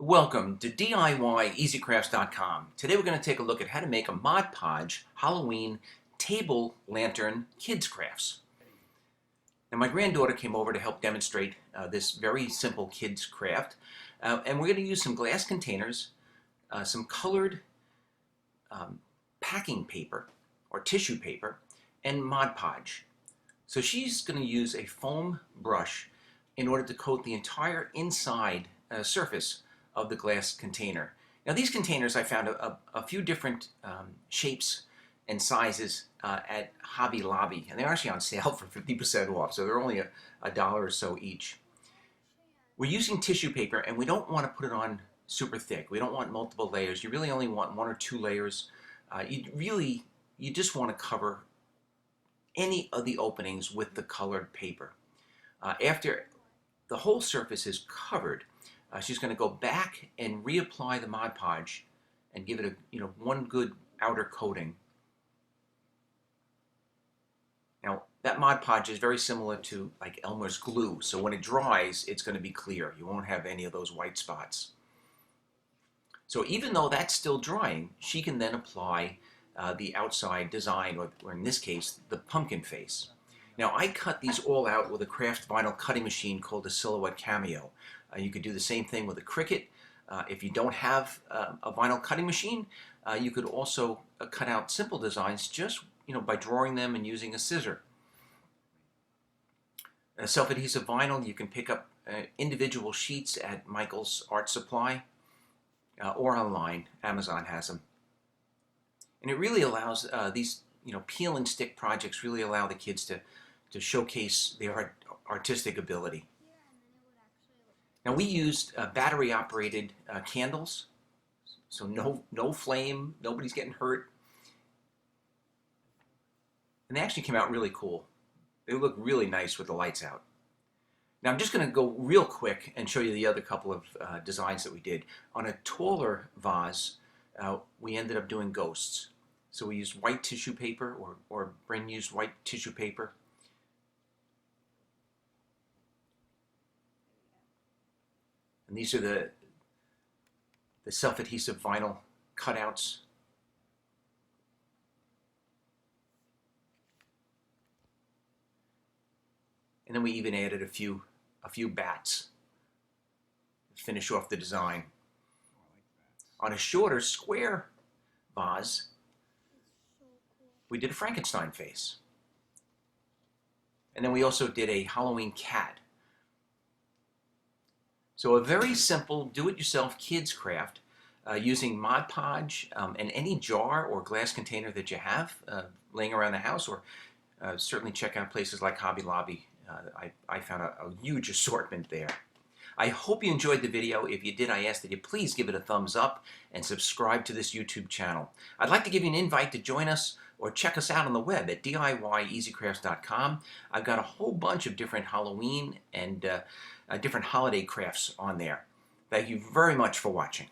Welcome to DIYEasyCrafts.com. Today we're going to take a look at how to make a Mod Podge Halloween table lantern kids crafts. Now my granddaughter came over to help demonstrate this very simple kids craft, and we're going to use some glass containers, some colored packing paper or tissue paper, and Mod Podge. So she's going to use a foam brush in order to coat the entire inside surface of the glass container. Now these containers I found a few different shapes and sizes at Hobby Lobby, and they're actually on sale for 50% off, so they're only a dollar or so each. We're using tissue paper and we don't want to put it on super thick. We don't want multiple layers. You really only want one or two layers. You just want to cover any of the openings with the colored paper. After the whole surface is covered, she's going to go back and reapply the Mod Podge and give it a one good outer coating. Now that Mod Podge is very similar to like Elmer's glue, so when it dries it's going to be clear. You won't have any of those white spots. So even though that's still drying, she can then apply the outside design, or in this case the pumpkin face. Now I cut these all out with a craft vinyl cutting machine called a Silhouette Cameo. You could do the same thing with a Cricut. If you don't have a vinyl cutting machine, you could also cut out simple designs just by drawing them and using a scissor. Self-adhesive vinyl, you can pick up individual sheets at Michael's Art Supply or online. Amazon has them. And it really allows these peel and stick projects really allow the kids to showcase their artistic ability. Now we used battery-operated candles, so no flame, nobody's getting hurt. And they actually came out really cool. They look really nice with the lights out. Now I'm just going to go real quick and show you the other couple of designs that we did. On a taller vase, we ended up doing ghosts. So we used white tissue paper, or Bryn used white tissue paper. And these are the self-adhesive vinyl cutouts. And then we even added a few bats to finish off the design. On a shorter square vase, we did a Frankenstein face. And then we also did a Halloween cat. So a very simple do-it-yourself kids craft using Mod Podge and any jar or glass container that you have laying around the house, or certainly check out places like Hobby Lobby. I found a huge assortment there. I hope you enjoyed the video. If you did, I ask that you please give it a thumbs up and subscribe to this YouTube channel. I'd like to give you an invite to join us or check us out on the web at DIYEasyCrafts.com. I've got a whole bunch of different Halloween and different holiday crafts on there. Thank you very much for watching.